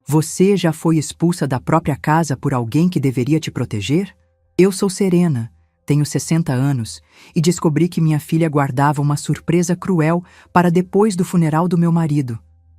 Você já foi expulsa da própria casa por alguém que deveria te proteger? Eu sou Serena, tenho 60 anos e descobri que minha filha guardava uma surpresa cruel para depois do funeral do meu marido.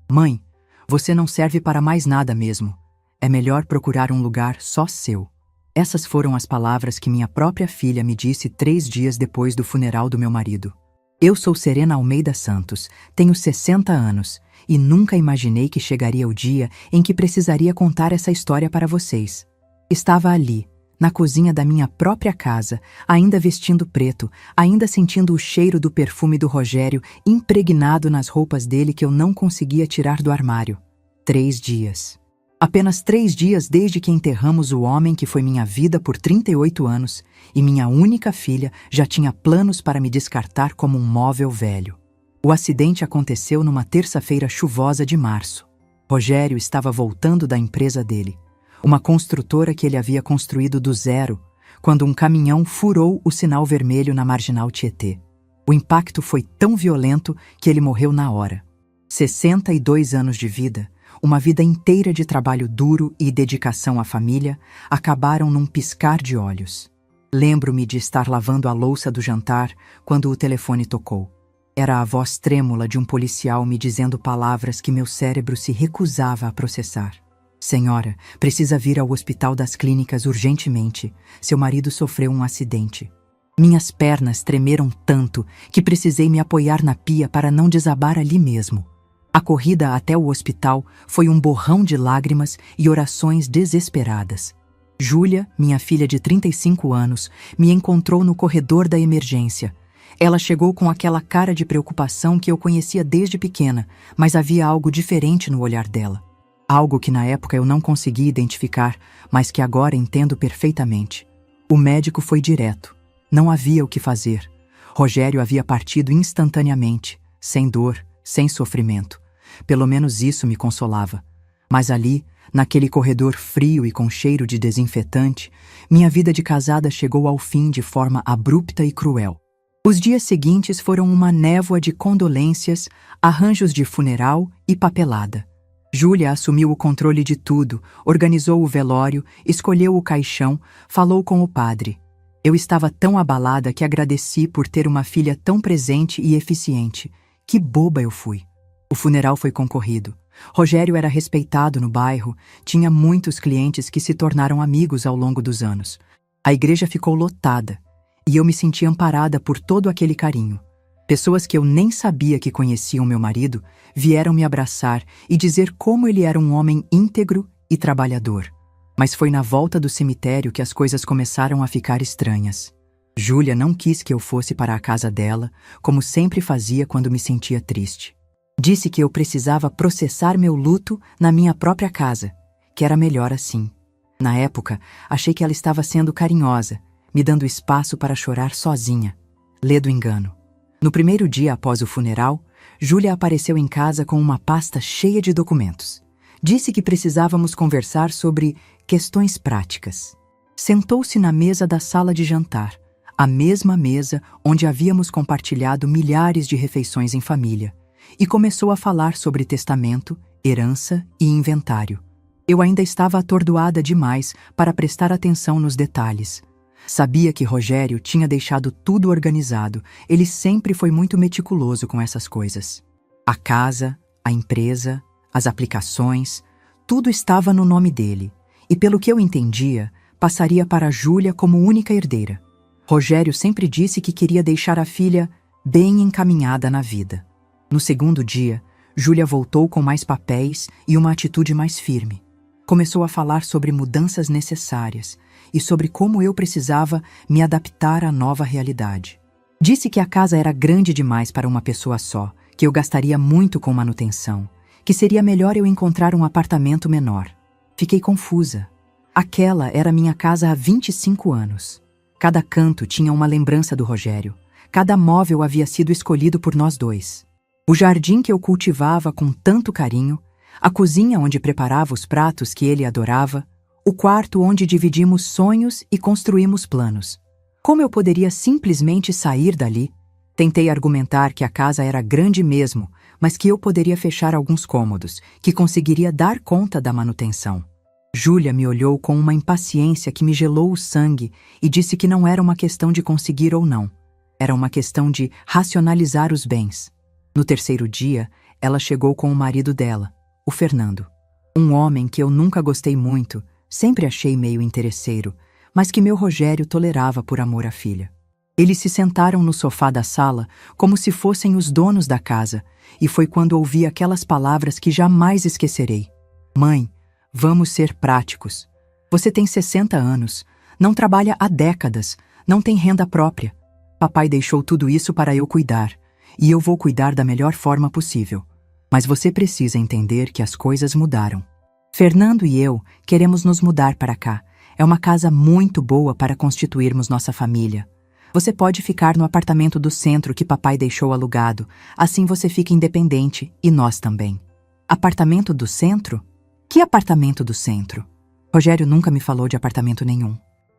Mãe, você não serve para mais nada mesmo. É melhor procurar um lugar só seu. Essas foram as palavras que minha própria filha me disse 3 dias depois do funeral do meu marido. Eu sou Serena Almeida Santos, tenho 60 anos e nunca imaginei que chegaria o dia em que precisaria contar essa história para vocês. Estava ali, na cozinha da minha própria casa, ainda vestindo preto, ainda sentindo o cheiro do perfume do Rogério impregnado nas roupas dele que eu não conseguia tirar do armário. 3 dias. Apenas 3 dias desde que enterramos o homem que foi minha vida por 38 anos e minha única filha já tinha planos para me descartar como um móvel velho. O acidente aconteceu numa terça-feira chuvosa de março. Rogério estava voltando da empresa dele, uma construtora que ele havia construído do zero, quando um caminhão furou o sinal vermelho na Marginal Tietê. O impacto foi tão violento que ele morreu na hora. 62 anos de vida, uma vida inteira de trabalho duro e dedicação à família, acabaram num piscar de olhos. Lembro-me de estar lavando a louça do jantar quando o telefone tocou. Era a voz trêmula de um policial me dizendo palavras que meu cérebro se recusava a processar. Senhora, precisa vir ao Hospital das Clínicas urgentemente. Seu marido sofreu um acidente. Minhas pernas tremeram tanto que precisei me apoiar na pia para não desabar ali mesmo. A corrida até o hospital foi um borrão de lágrimas e orações desesperadas. Júlia, minha filha de 35 anos, me encontrou no corredor da emergência. Ela chegou com aquela cara de preocupação que eu conhecia desde pequena, mas havia algo diferente no olhar dela. Algo que na época eu não conseguia identificar, mas que agora entendo perfeitamente. O médico foi direto. Não havia o que fazer. Rogério havia partido instantaneamente, sem dor, sem sofrimento. Pelo menos isso me consolava. Mas ali, naquele corredor frio e com cheiro de desinfetante, minha vida de casada chegou ao fim de forma abrupta e cruel. Os dias seguintes foram uma névoa de condolências, arranjos de funeral e papelada. Júlia assumiu o controle de tudo, organizou o velório, escolheu o caixão, falou com o padre. Eu estava tão abalada que agradeci por ter uma filha tão presente e eficiente. Que boba eu fui. O funeral foi concorrido. Rogério era respeitado no bairro, tinha muitos clientes que se tornaram amigos ao longo dos anos. A igreja ficou lotada e eu me senti amparada por todo aquele carinho. Pessoas que eu nem sabia que conheciam meu marido vieram me abraçar e dizer como ele era um homem íntegro e trabalhador. Mas foi na volta do cemitério que as coisas começaram a ficar estranhas. Júlia não quis que eu fosse para a casa dela, como sempre fazia quando me sentia triste. Disse que eu precisava processar meu luto na minha própria casa, que era melhor assim. Na época, achei que ela estava sendo carinhosa, me dando espaço para chorar sozinha. Ledo engano. No primeiro dia após o funeral, Júlia apareceu em casa com uma pasta cheia de documentos. Disse que precisávamos conversar sobre questões práticas. Sentou-se na mesa da sala de jantar, a mesma mesa onde havíamos compartilhado milhares de refeições em família, e começou a falar sobre testamento, herança e inventário. Eu ainda estava atordoada demais para prestar atenção nos detalhes. Sabia que Rogério tinha deixado tudo organizado, ele sempre foi muito meticuloso com essas coisas. A casa, a empresa, as aplicações, tudo estava no nome dele, e pelo que eu entendia, passaria para Júlia como única herdeira. Rogério sempre disse que queria deixar a filha bem encaminhada na vida. No segundo dia, Júlia voltou com mais papéis e uma atitude mais firme. Começou a falar sobre mudanças necessárias e sobre como eu precisava me adaptar à nova realidade. Disse que a casa era grande demais para uma pessoa só, que eu gastaria muito com manutenção, que seria melhor eu encontrar um apartamento menor. Fiquei confusa. Aquela era minha casa há 25 anos. Cada canto tinha uma lembrança do Rogério. Cada móvel havia sido escolhido por nós dois. O jardim que eu cultivava com tanto carinho, a cozinha onde preparava os pratos que ele adorava, o quarto onde dividimos sonhos e construímos planos. Como eu poderia simplesmente sair dali? Tentei argumentar que a casa era grande mesmo, mas que eu poderia fechar alguns cômodos, que conseguiria dar conta da manutenção. Júlia me olhou com uma impaciência que me gelou o sangue e disse que não era uma questão de conseguir ou não. Era uma questão de racionalizar os bens. No terceiro dia, ela chegou com o marido dela, o Fernando. Um homem que eu nunca gostei muito, sempre achei meio interesseiro, mas que meu Rogério tolerava por amor à filha. Eles se sentaram no sofá da sala como se fossem os donos da casa, e foi quando ouvi aquelas palavras que jamais esquecerei. Mãe, vamos ser práticos. Você tem 60 anos, não trabalha há décadas, não tem renda própria. Papai deixou tudo isso para eu cuidar, e eu vou cuidar da melhor forma possível. Mas você precisa entender que as coisas mudaram. Fernando e eu queremos nos mudar para cá. É uma casa muito boa para constituirmos nossa família. Você pode ficar no apartamento do centro que papai deixou alugado, assim você fica independente e nós também. Apartamento do centro? Que apartamento do centro? Rogério nunca me falou de apartamento nenhum.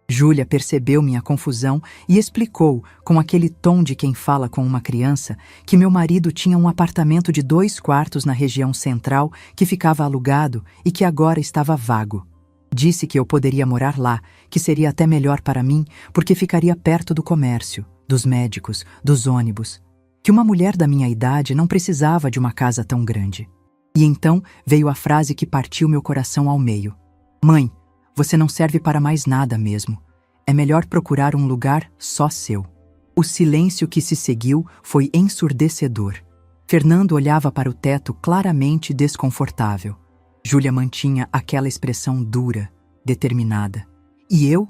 Júlia percebeu minha confusão e explicou, com aquele tom de quem fala com uma criança, que meu marido tinha um apartamento de 2 quartos na região central que ficava alugado e que agora estava vago. Disse que eu poderia morar lá, que seria até melhor para mim, porque ficaria perto do comércio, dos médicos, dos ônibus. Que uma mulher da minha idade não precisava de uma casa tão grande. E então veio a frase que partiu meu coração ao meio. Mãe, você não serve para mais nada mesmo. É melhor procurar um lugar só seu. O silêncio que se seguiu foi ensurdecedor. Fernando olhava para o teto claramente desconfortável. Júlia mantinha aquela expressão dura, determinada. E eu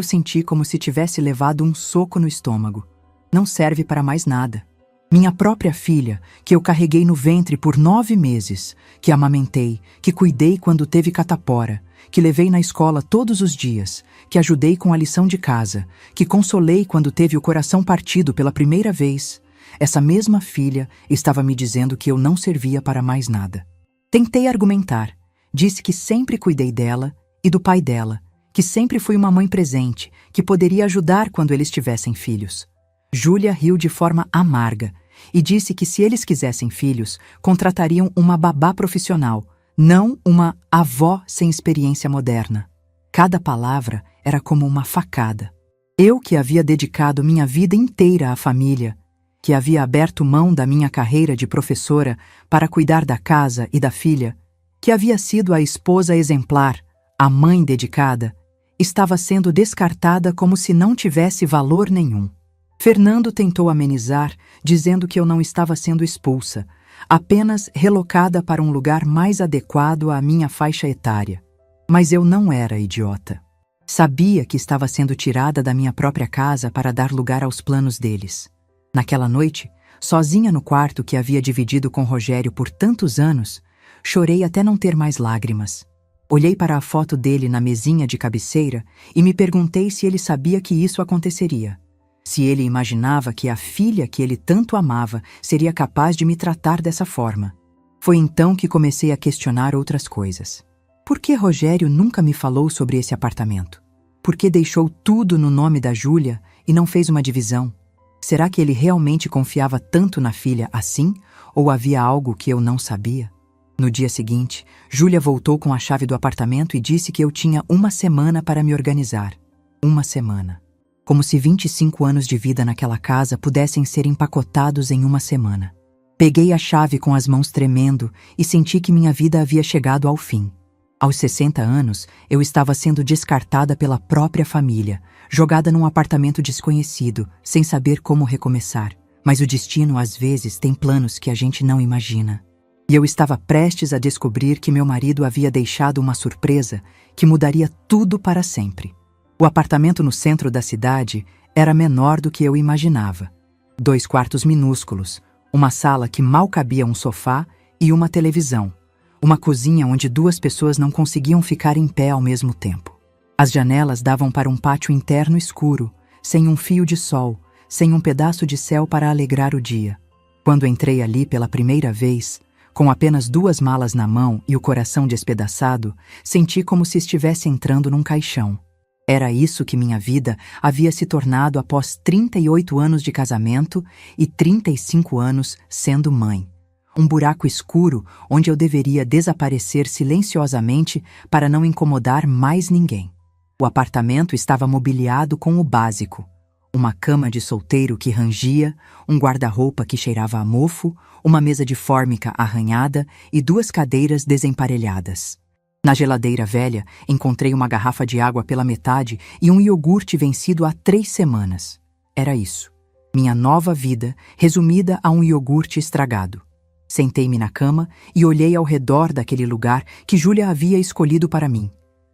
senti como se tivesse levado um soco no estômago. Não serve para mais nada. Minha própria filha, que eu carreguei no ventre por 9 meses, que amamentei, que cuidei quando teve catapora, que levei na escola todos os dias, que ajudei com a lição de casa, que consolei quando teve o coração partido pela primeira vez, essa mesma filha estava me dizendo que eu não servia para mais nada. Tentei argumentar. Disse que sempre cuidei dela e do pai dela, que sempre fui uma mãe presente, que poderia ajudar quando eles tivessem filhos. Júlia riu de forma amarga e disse que se eles quisessem filhos, contratariam uma babá profissional, não uma avó sem experiência moderna. Cada palavra era como uma facada. Eu que havia dedicado minha vida inteira à família, que havia aberto mão da minha carreira de professora para cuidar da casa e da filha, que havia sido a esposa exemplar, a mãe dedicada, estava sendo descartada como se não tivesse valor nenhum. Fernando tentou amenizar, dizendo que eu não estava sendo expulsa, apenas relocada para um lugar mais adequado à minha faixa etária. Mas eu não era idiota. Sabia que estava sendo tirada da minha própria casa para dar lugar aos planos deles. Naquela noite, sozinha no quarto que havia dividido com Rogério por tantos anos, chorei até não ter mais lágrimas. Olhei para a foto dele na mesinha de cabeceira e me perguntei se ele sabia que isso aconteceria. Se ele imaginava que a filha que ele tanto amava seria capaz de me tratar dessa forma. Foi então que comecei a questionar outras coisas. Por que Rogério nunca me falou sobre esse apartamento? Por que deixou tudo no nome da Júlia e não fez uma divisão? Será que ele realmente confiava tanto na filha assim, ou havia algo que eu não sabia? No dia seguinte, Júlia voltou com a chave do apartamento e disse que eu tinha 1 semana para me organizar. 1 semana. Como se 25 anos de vida naquela casa pudessem ser empacotados em 1 semana. Peguei a chave com as mãos tremendo e senti que minha vida havia chegado ao fim. Aos 60 anos, eu estava sendo descartada pela própria família, jogada num apartamento desconhecido, sem saber como recomeçar. Mas o destino, às vezes, tem planos que a gente não imagina. E eu estava prestes a descobrir que meu marido havia deixado uma surpresa que mudaria tudo para sempre. O apartamento no centro da cidade era menor do que eu imaginava. 2 quartos minúsculos, uma sala que mal cabia um sofá e uma televisão. Uma cozinha onde 2 pessoas não conseguiam ficar em pé ao mesmo tempo. As janelas davam para um pátio interno escuro, sem um fio de sol, sem um pedaço de céu para alegrar o dia. Quando entrei ali pela primeira vez, com apenas 2 malas na mão e o coração despedaçado, senti como se estivesse entrando num caixão. Era isso que minha vida havia se tornado após 38 anos de casamento e 35 anos sendo mãe. um buraco escuro onde eu deveria desaparecer silenciosamente para não incomodar mais ninguém. O apartamento estava mobiliado com o básico: uma cama de solteiro que rangia, um guarda-roupa que cheirava a mofo, uma mesa de fórmica arranhada e 2 cadeiras desemparelhadas. Na geladeira velha, encontrei uma garrafa de água pela metade e um iogurte vencido há 3 semanas. Era isso. Minha nova vida, resumida a um iogurte estragado. Sentei-me na cama e olhei ao redor daquele lugar que Júlia havia escolhido para mim.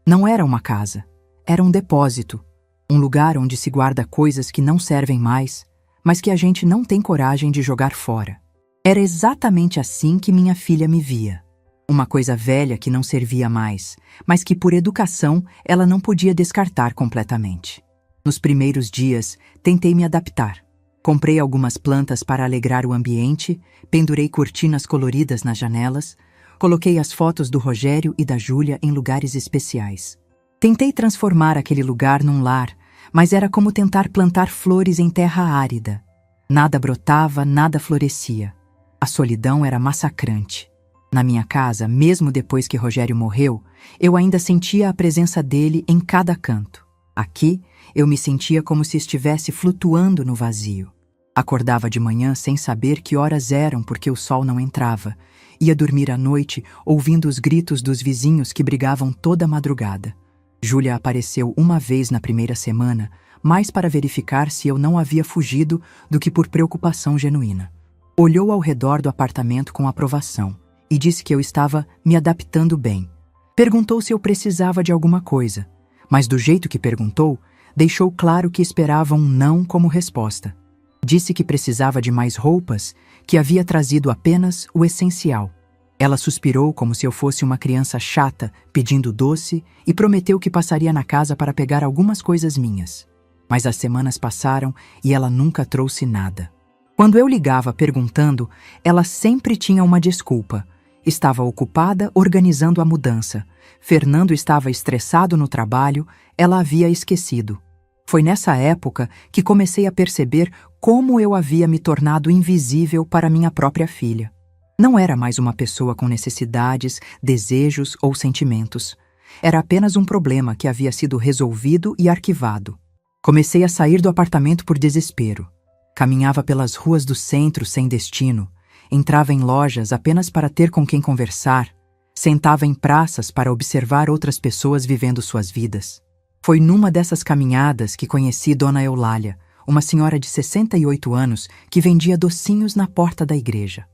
Não era uma casa. Era um depósito. Um lugar onde se guarda coisas que não servem mais, mas que a gente não tem coragem de jogar fora. Era exatamente assim que minha filha me via. Uma coisa velha que não servia mais, mas que por educação ela não podia descartar completamente. Nos primeiros dias, tentei me adaptar. Comprei algumas plantas para alegrar o ambiente, pendurei cortinas coloridas nas janelas, coloquei as fotos do Rogério e da Júlia em lugares especiais. Tentei transformar aquele lugar num lar, mas era como tentar plantar flores em terra árida. Nada brotava, nada florescia. A solidão era massacrante. Na minha casa, mesmo depois que Rogério morreu, eu ainda sentia a presença dele em cada canto. Aqui, eu me sentia como se estivesse flutuando no vazio. Acordava de manhã sem saber que horas eram porque o sol não entrava. Ia dormir à noite ouvindo os gritos dos vizinhos que brigavam toda madrugada. Júlia apareceu uma vez na primeira semana, mais para verificar se eu não havia fugido do que por preocupação genuína. Olhou ao redor do apartamento com aprovação e disse que eu estava me adaptando bem. Perguntou se eu precisava de alguma coisa, mas do jeito que perguntou, deixou claro que esperava um não como resposta. Disse que precisava de mais roupas, que havia trazido apenas o essencial. Ela suspirou como se eu fosse uma criança chata, pedindo doce, e prometeu que passaria na casa para pegar algumas coisas minhas. Mas as semanas passaram e ela nunca trouxe nada. Quando eu ligava perguntando, ela sempre tinha uma desculpa. Estava ocupada organizando a mudança. Fernando estava estressado no trabalho, ela havia esquecido. Foi nessa época que comecei a perceber como eu havia me tornado invisível para minha própria filha. Não era mais uma pessoa com necessidades, desejos ou sentimentos. Era apenas um problema que havia sido resolvido e arquivado. Comecei a sair do apartamento por desespero. Caminhava pelas ruas do centro sem destino. Entrava em lojas apenas para ter com quem conversar. Sentava em praças para observar outras pessoas vivendo suas vidas. Foi numa dessas caminhadas que conheci Dona Eulália, uma senhora de 68 anos que vendia docinhos na porta da igreja.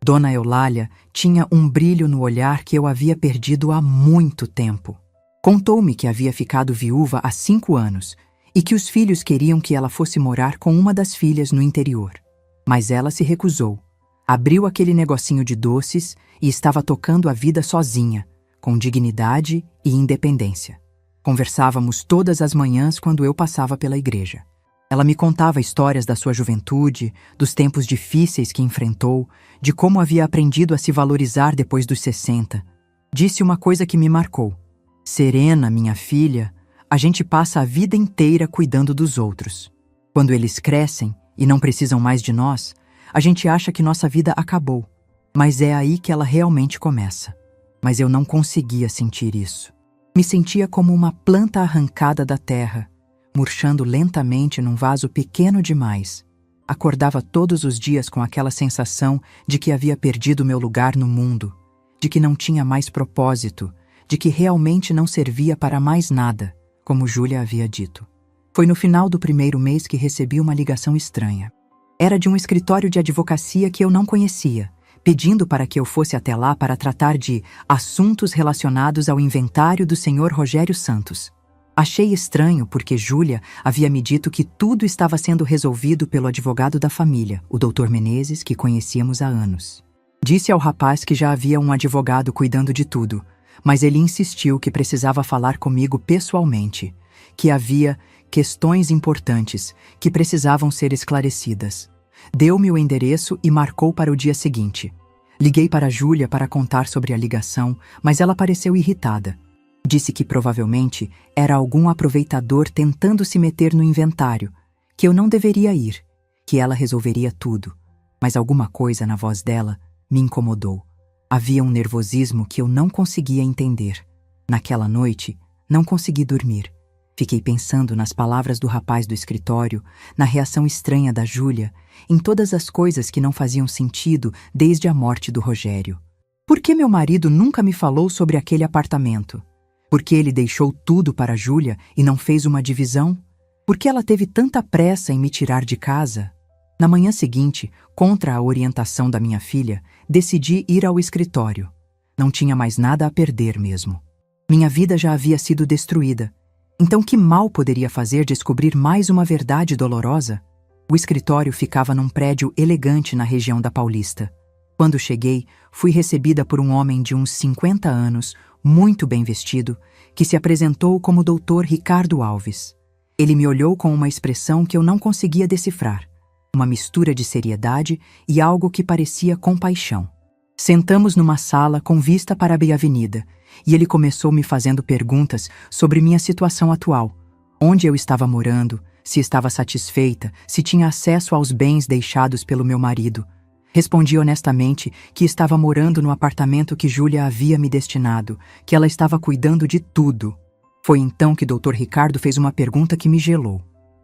Dona Eulália tinha um brilho no olhar que eu havia perdido há muito tempo. Contou-me que havia ficado viúva há 5 anos e que os filhos queriam que ela fosse morar com uma das filhas no interior. Mas ela se recusou. Abriu aquele negocinho de doces e estava tocando a vida sozinha, com dignidade e independência. Conversávamos todas as manhãs quando eu passava pela igreja. Ela me contava histórias da sua juventude, dos tempos difíceis que enfrentou, de como havia aprendido a se valorizar depois dos 60. Disse uma coisa que me marcou. Serena, minha filha, a gente passa a vida inteira cuidando dos outros. Quando eles crescem e não precisam mais de nós, a gente acha que nossa vida acabou. Mas é aí que ela realmente começa. Mas eu não conseguia sentir isso. Me sentia como uma planta arrancada da terra, murchando lentamente num vaso pequeno demais. Acordava todos os dias com aquela sensação de que havia perdido meu lugar no mundo, de que não tinha mais propósito, de que realmente não servia para mais nada, como Júlia havia dito. Foi no final do primeiro mês que recebi uma ligação estranha. Era de um escritório de advocacia que eu não conhecia, pedindo para que eu fosse até lá para tratar de assuntos relacionados ao inventário do Sr. Rogério Santos. Achei estranho porque Júlia havia me dito que tudo estava sendo resolvido pelo advogado da família, o Dr. Menezes, que conhecíamos há anos. Disse ao rapaz que já havia um advogado cuidando de tudo, mas ele insistiu que precisava falar comigo pessoalmente, que havia questões importantes que precisavam ser esclarecidas. Deu-me o endereço e marcou para o dia seguinte. Liguei para Júlia para contar sobre a ligação, mas ela pareceu irritada. Disse que provavelmente era algum aproveitador tentando se meter no inventário, que eu não deveria ir, que ela resolveria tudo. Mas alguma coisa na voz dela me incomodou. Havia um nervosismo que eu não conseguia entender. Naquela noite, não consegui dormir. Fiquei pensando nas palavras do rapaz do escritório, na reação estranha da Júlia, em todas as coisas que não faziam sentido desde a morte do Rogério. Por que meu marido nunca me falou sobre aquele apartamento? Por que ele deixou tudo para Júlia e não fez uma divisão? Por que ela teve tanta pressa em me tirar de casa? Na manhã seguinte, contra a orientação da minha filha, decidi ir ao escritório. Não tinha mais nada a perder mesmo. Minha vida já havia sido destruída. Então que mal poderia fazer descobrir mais uma verdade dolorosa? O escritório ficava num prédio elegante na região da Paulista. Quando cheguei, fui recebida por um homem de uns 50 anos, muito bem vestido, que se apresentou como Dr. Ricardo Alves. Ele me olhou com uma expressão que eu não conseguia decifrar, uma mistura de seriedade e algo que parecia compaixão. Sentamos numa sala com vista para a avenida, e ele começou me fazendo perguntas sobre minha situação atual, onde eu estava morando, se estava satisfeita, se tinha acesso aos bens deixados pelo meu marido. Respondi honestamente que estava morando no apartamento que Júlia havia me destinado, que ela estava cuidando de tudo. Foi então que Dr. Ricardo fez uma pergunta que me gelou.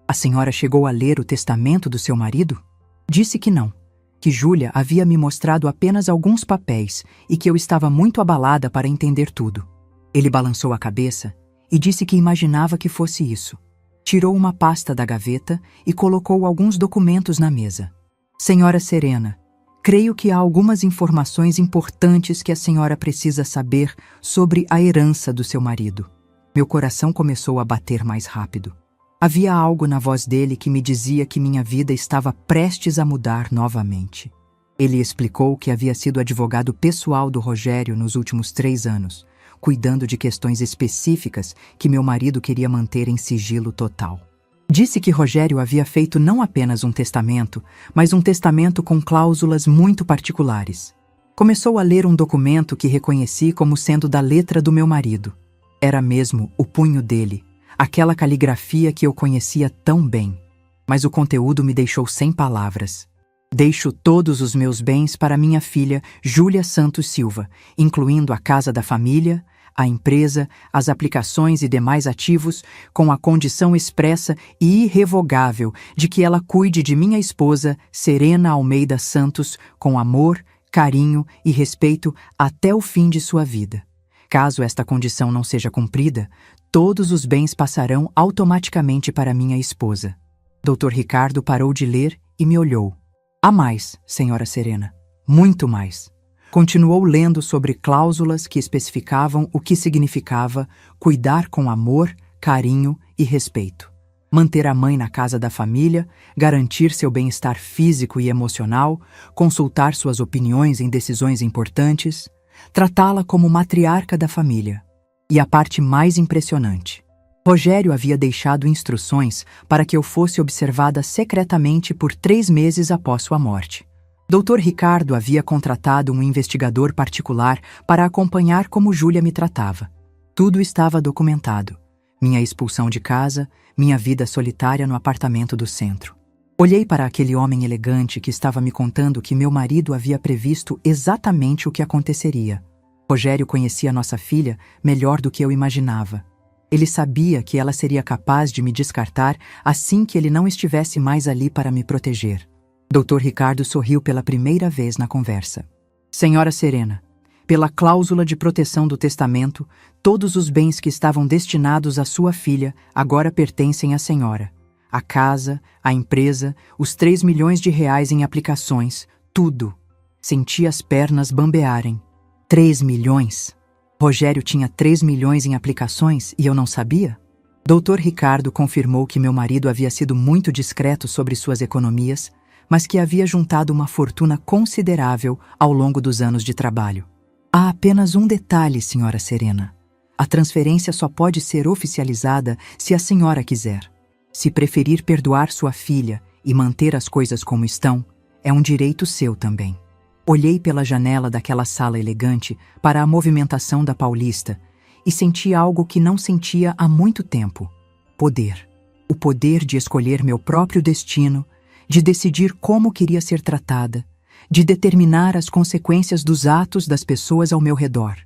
A senhora chegou a ler o testamento do seu marido? Disse que não, que Júlia havia me mostrado apenas alguns papéis e que eu estava muito abalada para entender tudo. Ele balançou a cabeça e disse que imaginava que fosse isso. Tirou uma pasta da gaveta e colocou alguns documentos na mesa. Senhora Serena, creio que há algumas informações importantes que a senhora precisa saber sobre a herança do seu marido. Meu coração começou a bater mais rápido. Havia algo na voz dele que me dizia que minha vida estava prestes a mudar novamente. Ele explicou que havia sido advogado pessoal do Rogério nos últimos 3 anos, cuidando de questões específicas que meu marido queria manter em sigilo total. Disse que Rogério havia feito não apenas um testamento, mas um testamento com cláusulas muito particulares. Começou a ler um documento que reconheci como sendo da letra do meu marido. Era mesmo o punho dele, aquela caligrafia que eu conhecia tão bem. Mas o conteúdo me deixou sem palavras. Deixo todos os meus bens para minha filha, Júlia Santos Silva, incluindo a casa da família, a empresa, as aplicações e demais ativos, com a condição expressa e irrevogável de que ela cuide de minha esposa, Serena Almeida Santos, com amor, carinho e respeito até o fim de sua vida. Caso esta condição não seja cumprida, todos os bens passarão automaticamente para minha esposa. Dr. Ricardo parou de ler e me olhou. Há mais, senhora Serena, muito mais. Continuou lendo sobre cláusulas que especificavam o que significava cuidar com amor, carinho e respeito. Manter a mãe na casa da família, garantir seu bem-estar físico e emocional, consultar suas opiniões em decisões importantes, tratá-la como matriarca da família. E a parte mais impressionante. Rogério havia deixado instruções para que eu fosse observada secretamente por 3 meses após sua morte. Dr. Ricardo havia contratado um investigador particular para acompanhar como Júlia me tratava. Tudo estava documentado. Minha expulsão de casa, minha vida solitária no apartamento do centro. Olhei para aquele homem elegante que estava me contando que meu marido havia previsto exatamente o que aconteceria. Rogério conhecia nossa filha melhor do que eu imaginava. Ele sabia que ela seria capaz de me descartar assim que ele não estivesse mais ali para me proteger. Dr. Ricardo sorriu pela primeira vez na conversa. Senhora Serena, pela cláusula de proteção do testamento, todos os bens que estavam destinados à sua filha agora pertencem à senhora. A casa, a empresa, os 3 milhões de reais em aplicações, tudo. Senti as pernas bambearem. 3 milhões? Rogério tinha 3 milhões em aplicações e eu não sabia? Dr. Ricardo confirmou que meu marido havia sido muito discreto sobre suas economias, mas que havia juntado uma fortuna considerável ao longo dos anos de trabalho. Há apenas um detalhe, senhora Serena. A transferência só pode ser oficializada se a senhora quiser. Se preferir perdoar sua filha e manter as coisas como estão, é um direito seu também. Olhei pela janela daquela sala elegante para a movimentação da Paulista e senti algo que não sentia há muito tempo. Poder. O poder de escolher meu próprio destino, de decidir como queria ser tratada, de determinar as consequências dos atos das pessoas ao meu redor.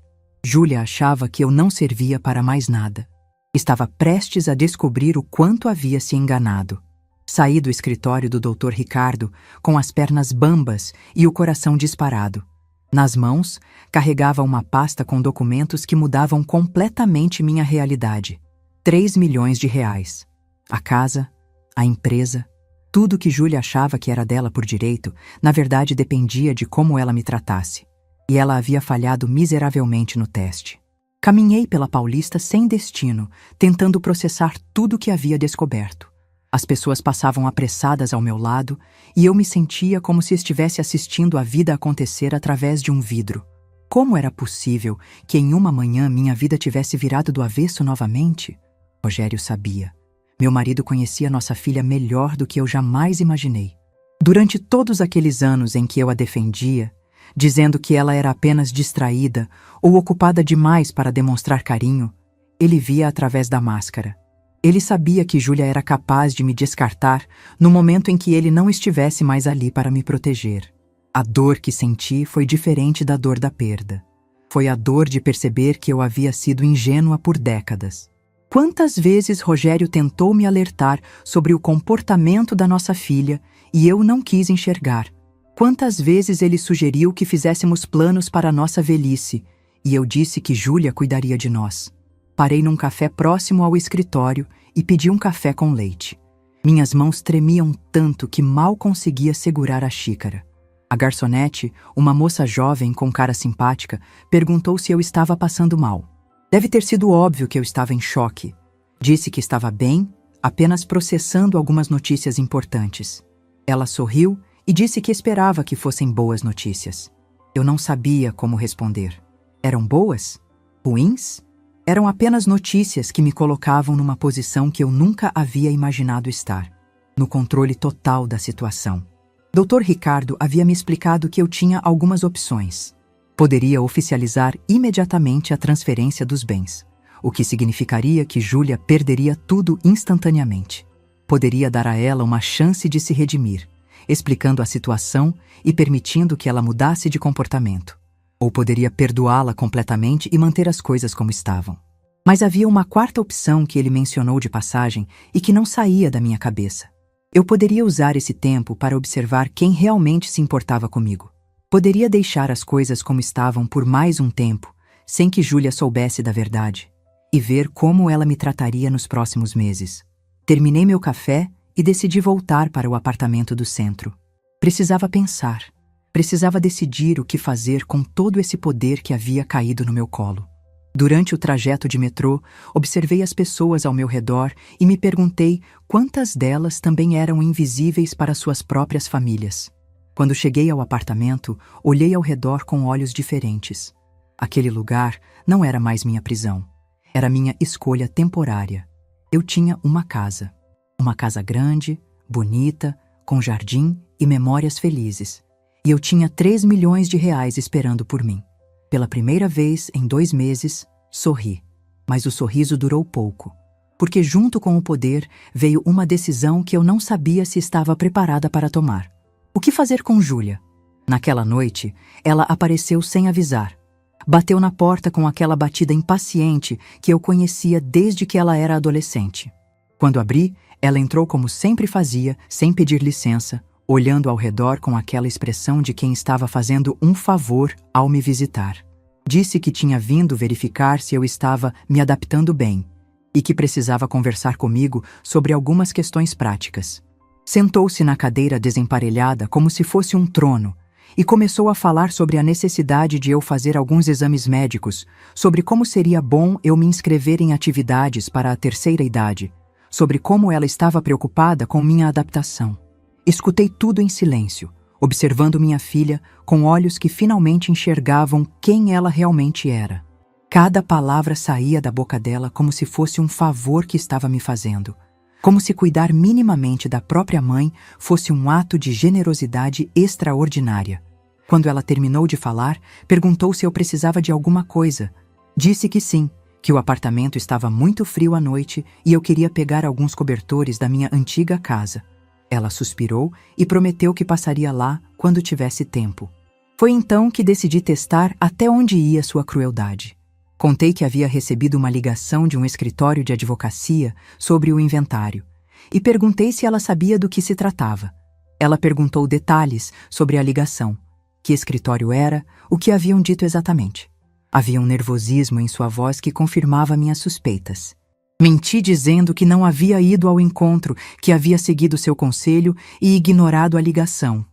Júlia achava que eu não servia para mais nada. Estava prestes a descobrir o quanto havia se enganado. Saí do escritório do Dr. Ricardo com as pernas bambas e o coração disparado. Nas mãos, carregava uma pasta com documentos que mudavam completamente minha realidade. 3 milhões de reais. A casa, a empresa, tudo que Júlia achava que era dela por direito, na verdade dependia de como ela me tratasse. E ela havia falhado miseravelmente no teste. Caminhei pela Paulista sem destino, tentando processar tudo o que havia descoberto. As pessoas passavam apressadas ao meu lado e eu me sentia como se estivesse assistindo a vida acontecer através de um vidro. Como era possível que em uma manhã minha vida tivesse virado do avesso novamente? Rogério sabia. Meu marido conhecia nossa filha melhor do que eu jamais imaginei. Durante todos aqueles anos em que eu a defendia, dizendo que ela era apenas distraída ou ocupada demais para demonstrar carinho, ele via através da máscara. Ele sabia que Júlia era capaz de me descartar no momento em que ele não estivesse mais ali para me proteger. A dor que senti foi diferente da dor da perda. Foi a dor de perceber que eu havia sido ingênua por décadas. Quantas vezes Rogério tentou me alertar sobre o comportamento da nossa filha e eu não quis enxergar. Quantas vezes ele sugeriu que fizéssemos planos para a nossa velhice e eu disse que Júlia cuidaria de nós. Parei num café próximo ao escritório e pedi um café com leite. Minhas mãos tremiam tanto que mal conseguia segurar a xícara. A garçonete, uma moça jovem com cara simpática, perguntou se eu estava passando mal. Deve ter sido óbvio que eu estava em choque. Disse que estava bem, apenas processando algumas notícias importantes. Ela sorriu e disse que esperava que fossem boas notícias. Eu não sabia como responder. Eram boas? Ruins? Eram apenas notícias que me colocavam numa posição que eu nunca havia imaginado estar, no controle total da situação. Dr. Ricardo havia me explicado que eu tinha algumas opções. Poderia oficializar imediatamente a transferência dos bens, o que significaria que Júlia perderia tudo instantaneamente. Poderia dar a ela uma chance de se redimir, explicando a situação e permitindo que ela mudasse de comportamento. Ou poderia perdoá-la completamente e manter as coisas como estavam. Mas havia uma quarta opção que ele mencionou de passagem e que não saía da minha cabeça. Eu poderia usar esse tempo para observar quem realmente se importava comigo. Poderia deixar as coisas como estavam por mais um tempo, sem que Júlia soubesse da verdade, e ver como ela me trataria nos próximos meses. Terminei meu café e decidi voltar para o apartamento do centro. Precisava pensar. Precisava decidir o que fazer com todo esse poder que havia caído no meu colo. Durante o trajeto de metrô, observei as pessoas ao meu redor e me perguntei quantas delas também eram invisíveis para suas próprias famílias. Quando cheguei ao apartamento, olhei ao redor com olhos diferentes. Aquele lugar não era mais minha prisão. Era minha escolha temporária. Eu tinha uma casa. Uma casa grande, bonita, com jardim e memórias felizes. E eu tinha 3 milhões de reais esperando por mim. Pela primeira vez em 2 meses, sorri. Mas o sorriso durou pouco, porque junto com o poder veio uma decisão que eu não sabia se estava preparada para tomar. O que fazer com Júlia? Naquela noite, ela apareceu sem avisar. Bateu na porta com aquela batida impaciente que eu conhecia desde que ela era adolescente. Quando abri, ela entrou como sempre fazia, sem pedir licença, olhando ao redor com aquela expressão de quem estava fazendo um favor ao me visitar. Disse que tinha vindo verificar se eu estava me adaptando bem e que precisava conversar comigo sobre algumas questões práticas. Sentou-se na cadeira desemparelhada como se fosse um trono e começou a falar sobre a necessidade de eu fazer alguns exames médicos, sobre como seria bom eu me inscrever em atividades para a terceira idade, sobre como ela estava preocupada com minha adaptação. Escutei tudo em silêncio, observando minha filha com olhos que finalmente enxergavam quem ela realmente era. Cada palavra saía da boca dela como se fosse um favor que estava me fazendo, como se cuidar minimamente da própria mãe fosse um ato de generosidade extraordinária. Quando ela terminou de falar, perguntou se eu precisava de alguma coisa. Disse que sim, que o apartamento estava muito frio à noite e eu queria pegar alguns cobertores da minha antiga casa. Ela suspirou e prometeu que passaria lá quando tivesse tempo. Foi então que decidi testar até onde ia sua crueldade. Contei que havia recebido uma ligação de um escritório de advocacia sobre o inventário e perguntei se ela sabia do que se tratava. Ela perguntou detalhes sobre a ligação, que escritório era, o que haviam dito exatamente. Havia um nervosismo em sua voz que confirmava minhas suspeitas. Menti dizendo que não havia ido ao encontro, que havia seguido seu conselho e ignorado a ligação.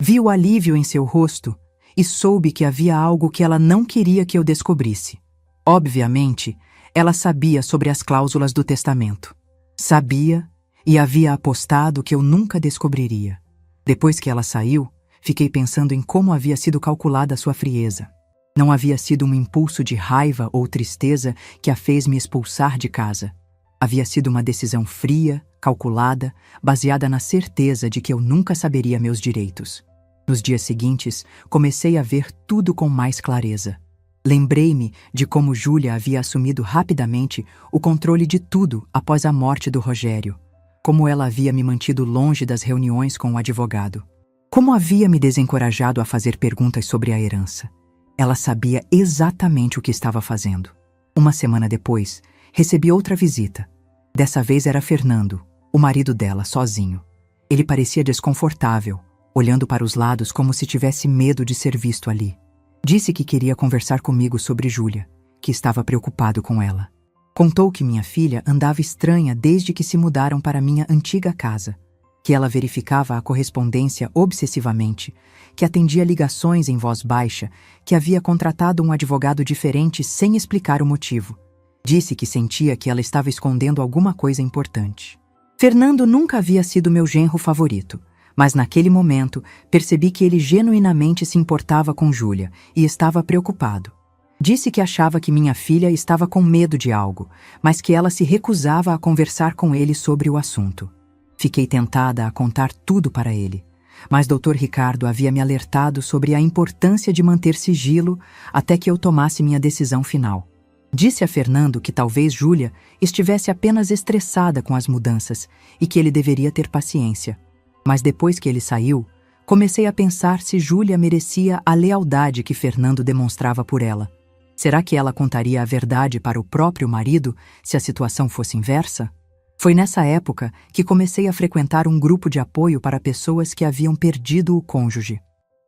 Vi o alívio em seu rosto e soube que havia algo que ela não queria que eu descobrisse. Obviamente, ela sabia sobre as cláusulas do testamento. Sabia e havia apostado que eu nunca descobriria. Depois que ela saiu, fiquei pensando em como havia sido calculada sua frieza. Não havia sido um impulso de raiva ou tristeza que a fez me expulsar de casa. Havia sido uma decisão fria, calculada, baseada na certeza de que eu nunca saberia meus direitos. Nos dias seguintes, comecei a ver tudo com mais clareza. Lembrei-me de como Júlia havia assumido rapidamente o controle de tudo após a morte do Rogério. Como ela havia me mantido longe das reuniões com o advogado. Como havia me desencorajado a fazer perguntas sobre a herança. Ela sabia exatamente o que estava fazendo. Uma semana depois, recebi outra visita. Dessa vez era Fernando, o marido dela, sozinho. Ele parecia desconfortável, olhando para os lados como se tivesse medo de ser visto ali. Disse que queria conversar comigo sobre Júlia, que estava preocupado com ela. Contou que minha filha andava estranha desde que se mudaram para minha antiga casa, que ela verificava a correspondência obsessivamente, que atendia ligações em voz baixa, que havia contratado um advogado diferente sem explicar o motivo. Disse que sentia que ela estava escondendo alguma coisa importante. Fernando nunca havia sido meu genro favorito, mas naquele momento percebi que ele genuinamente se importava com Júlia e estava preocupado. Disse que achava que minha filha estava com medo de algo, mas que ela se recusava a conversar com ele sobre o assunto. Fiquei tentada a contar tudo para ele, mas Dr. Ricardo havia me alertado sobre a importância de manter sigilo até que eu tomasse minha decisão final. Disse a Fernando que talvez Júlia estivesse apenas estressada com as mudanças e que ele deveria ter paciência. Mas depois que ele saiu, comecei a pensar se Júlia merecia a lealdade que Fernando demonstrava por ela. Será que ela contaria a verdade para o próprio marido se a situação fosse inversa? Foi nessa época que comecei a frequentar um grupo de apoio para pessoas que haviam perdido o cônjuge.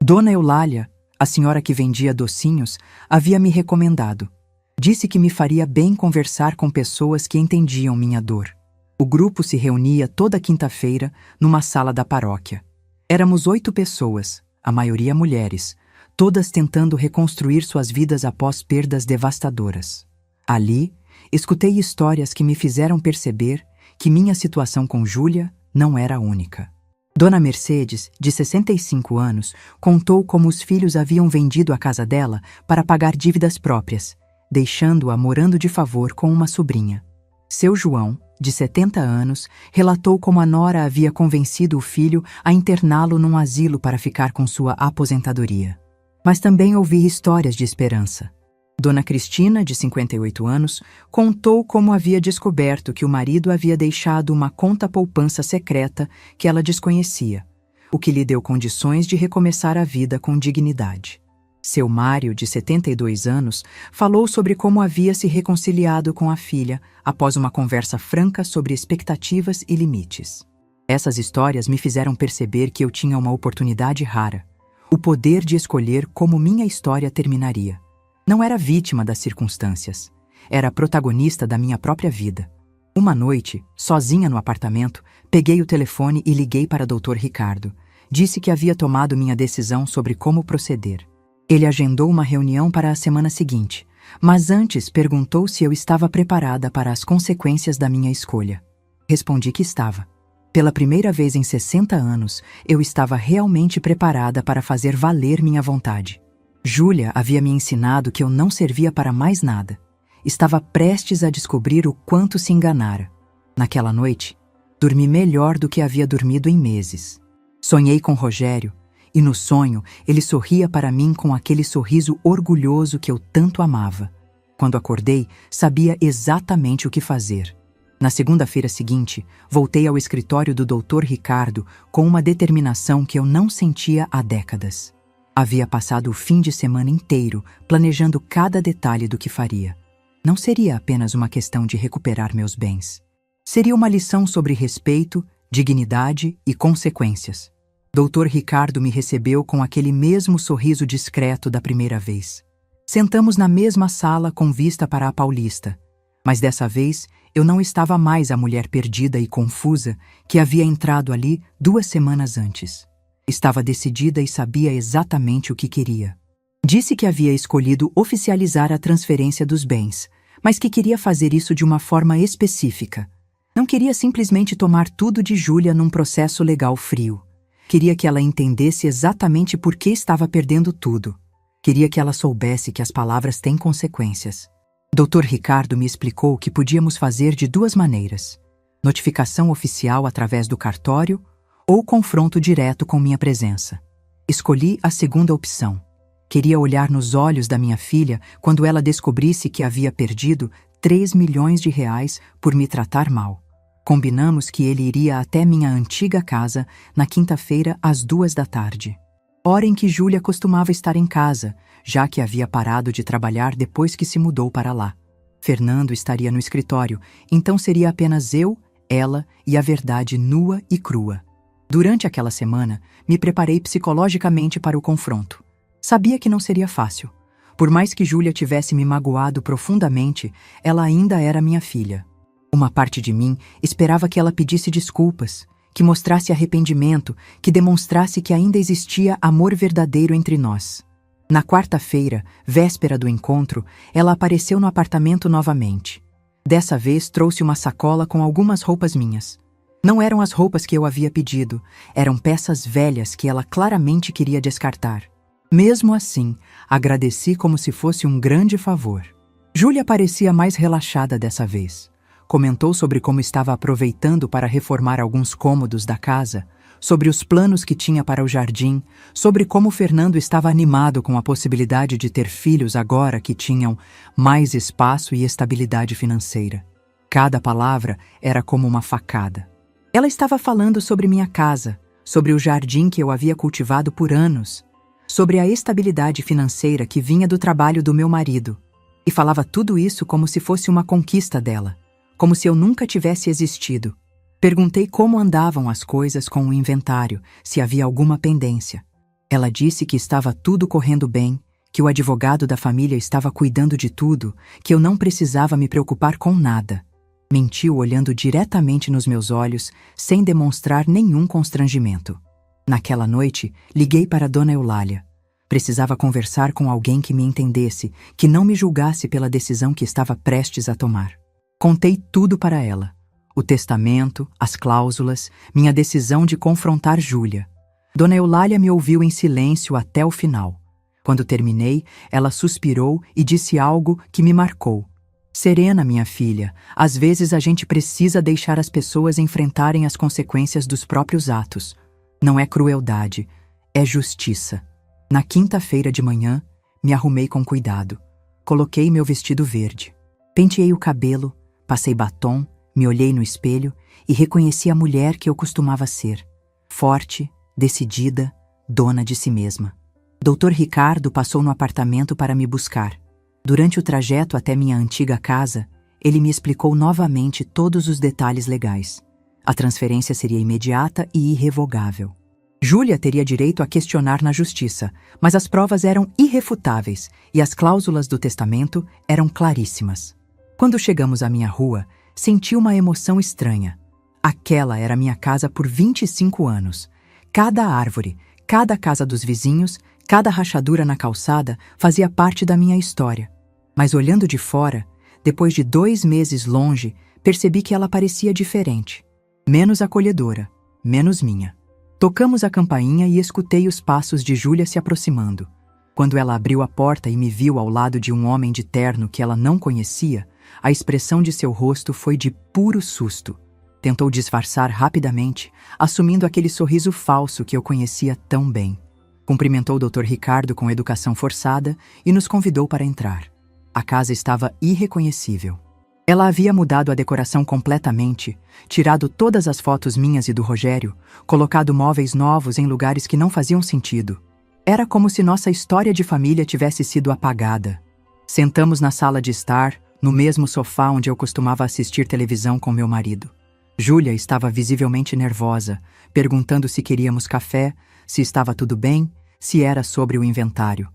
Dona Eulália, a senhora que vendia docinhos, havia me recomendado. Disse que me faria bem conversar com pessoas que entendiam minha dor. O grupo se reunia toda quinta-feira numa sala da paróquia. Éramos 8 pessoas, a maioria mulheres, todas tentando reconstruir suas vidas após perdas devastadoras. Ali, escutei histórias que me fizeram perceber que minha situação com Júlia não era a única. Dona Mercedes, de 65 anos, contou como os filhos haviam vendido a casa dela para pagar dívidas próprias, deixando-a morando de favor com uma sobrinha. Seu João, de 70 anos, relatou como a nora havia convencido o filho a interná-lo num asilo para ficar com sua aposentadoria. Mas também ouvi histórias de esperança. Dona Cristina, de 58 anos, contou como havia descoberto que o marido havia deixado uma conta poupança secreta que ela desconhecia, o que lhe deu condições de recomeçar a vida com dignidade. Seu Mário, de 72 anos, falou sobre como havia se reconciliado com a filha após uma conversa franca sobre expectativas e limites. Essas histórias me fizeram perceber que eu tinha uma oportunidade rara, o poder de escolher como minha história terminaria. Não era vítima das circunstâncias. Era protagonista da minha própria vida. Uma noite, sozinha no apartamento, peguei o telefone e liguei para Dr. Ricardo. Disse que havia tomado minha decisão sobre como proceder. Ele agendou uma reunião para a semana seguinte, mas antes perguntou se eu estava preparada para as consequências da minha escolha. Respondi que estava. Pela primeira vez em 60 anos, eu estava realmente preparada para fazer valer minha vontade. Júlia havia me ensinado que eu não servia para mais nada. Estava prestes a descobrir o quanto se enganara. Naquela noite, dormi melhor do que havia dormido em meses. Sonhei com Rogério, e no sonho ele sorria para mim com aquele sorriso orgulhoso que eu tanto amava. Quando acordei, sabia exatamente o que fazer. Na segunda-feira seguinte, voltei ao escritório do Dr. Ricardo com uma determinação que eu não sentia há décadas. Havia passado o fim de semana inteiro planejando cada detalhe do que faria. Não seria apenas uma questão de recuperar meus bens. Seria uma lição sobre respeito, dignidade e consequências. Dr. Ricardo me recebeu com aquele mesmo sorriso discreto da primeira vez. Sentamos na mesma sala com vista para a Paulista, mas dessa vez eu não estava mais a mulher perdida e confusa que havia entrado ali 2 semanas antes. Estava decidida e sabia exatamente o que queria. Disse que havia escolhido oficializar a transferência dos bens, mas que queria fazer isso de uma forma específica. Não queria simplesmente tomar tudo de Júlia num processo legal frio. Queria que ela entendesse exatamente por que estava perdendo tudo. Queria que ela soubesse que as palavras têm consequências. Dr. Ricardo me explicou que podíamos fazer de 2 maneiras: notificação oficial através do cartório ou confronto direto com minha presença. Escolhi a segunda opção. Queria olhar nos olhos da minha filha quando ela descobrisse que havia perdido 3 milhões de reais por me tratar mal. Combinamos que ele iria até minha antiga casa na quinta-feira às 14h, hora em que Júlia costumava estar em casa, já que havia parado de trabalhar depois que se mudou para lá. Fernando estaria no escritório, então seria apenas eu, ela e a verdade nua e crua. Durante aquela semana, me preparei psicologicamente para o confronto. Sabia que não seria fácil. Por mais que Júlia tivesse me magoado profundamente, ela ainda era minha filha. Uma parte de mim esperava que ela pedisse desculpas, que mostrasse arrependimento, que demonstrasse que ainda existia amor verdadeiro entre nós. Na quarta-feira, véspera do encontro, ela apareceu no apartamento novamente. Dessa vez trouxe uma sacola com algumas roupas minhas. Não eram as roupas que eu havia pedido, eram peças velhas que ela claramente queria descartar. Mesmo assim, agradeci como se fosse um grande favor. Júlia parecia mais relaxada dessa vez. Comentou sobre como estava aproveitando para reformar alguns cômodos da casa, sobre os planos que tinha para o jardim, sobre como Fernando estava animado com a possibilidade de ter filhos agora que tinham mais espaço e estabilidade financeira. Cada palavra era como uma facada. Ela estava falando sobre minha casa, sobre o jardim que eu havia cultivado por anos, sobre a estabilidade financeira que vinha do trabalho do meu marido. E falava tudo isso como se fosse uma conquista dela, como se eu nunca tivesse existido. Perguntei como andavam as coisas com o inventário, se havia alguma pendência. Ela disse que estava tudo correndo bem, que o advogado da família estava cuidando de tudo, que eu não precisava me preocupar com nada. Mentiu olhando diretamente nos meus olhos, sem demonstrar nenhum constrangimento. Naquela noite, liguei para Dona Eulália. Precisava conversar com alguém que me entendesse, que não me julgasse pela decisão que estava prestes a tomar. Contei tudo para ela. O testamento, as cláusulas, minha decisão de confrontar Júlia. Dona Eulália me ouviu em silêncio até o final. Quando terminei, ela suspirou e disse algo que me marcou. Serena, minha filha, às vezes a gente precisa deixar as pessoas enfrentarem as consequências dos próprios atos. Não é crueldade, é justiça. Na quinta-feira de manhã, me arrumei com cuidado. Coloquei meu vestido verde. Penteei o cabelo, passei batom, me olhei no espelho e reconheci a mulher que eu costumava ser. Forte, decidida, dona de si mesma. Dr. Ricardo passou no apartamento para me buscar. Durante o trajeto até minha antiga casa, ele me explicou novamente todos os detalhes legais. A transferência seria imediata e irrevogável. Júlia teria direito a questionar na justiça, mas as provas eram irrefutáveis e as cláusulas do testamento eram claríssimas. Quando chegamos à minha rua, senti uma emoção estranha. Aquela era minha casa por 25 anos. Cada árvore, cada casa dos vizinhos, cada rachadura na calçada fazia parte da minha história. Mas olhando de fora, depois de 2 meses longe, percebi que ela parecia diferente. Menos acolhedora, menos minha. Tocamos a campainha e escutei os passos de Júlia se aproximando. Quando ela abriu a porta e me viu ao lado de um homem de terno que ela não conhecia, a expressão de seu rosto foi de puro susto. Tentou disfarçar rapidamente, assumindo aquele sorriso falso que eu conhecia tão bem. Cumprimentou o Dr. Ricardo com educação forçada e nos convidou para entrar. A casa estava irreconhecível. Ela havia mudado a decoração completamente, tirado todas as fotos minhas e do Rogério, colocado móveis novos em lugares que não faziam sentido. Era como se nossa história de família tivesse sido apagada. Sentamos na sala de estar, no mesmo sofá onde eu costumava assistir televisão com meu marido. Júlia estava visivelmente nervosa, perguntando se queríamos café, se estava tudo bem, se era sobre o inventário.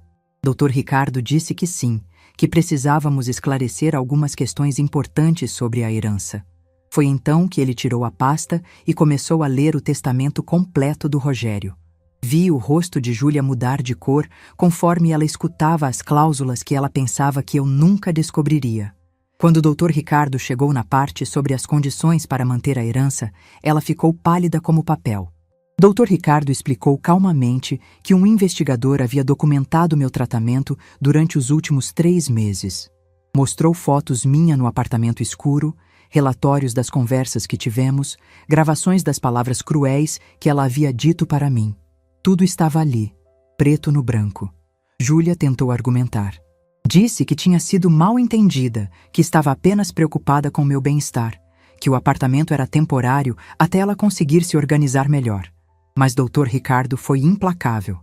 Dr. Ricardo disse que sim, que precisávamos esclarecer algumas questões importantes sobre a herança. Foi então que ele tirou a pasta e começou a ler o testamento completo do Rogério. Vi o rosto de Júlia mudar de cor conforme ela escutava as cláusulas que ela pensava que eu nunca descobriria. Quando o Dr. Ricardo chegou na parte sobre as condições para manter a herança, ela ficou pálida como papel. Dr. Ricardo explicou calmamente que um investigador havia documentado meu tratamento durante os últimos 3 meses. Mostrou fotos minha no apartamento escuro, relatórios das conversas que tivemos, gravações das palavras cruéis que ela havia dito para mim. Tudo estava ali, preto no branco. Júlia tentou argumentar. Disse que tinha sido mal entendida, que estava apenas preocupada com meu bem-estar, que o apartamento era temporário até ela conseguir se organizar melhor. Mas Dr. Ricardo foi implacável.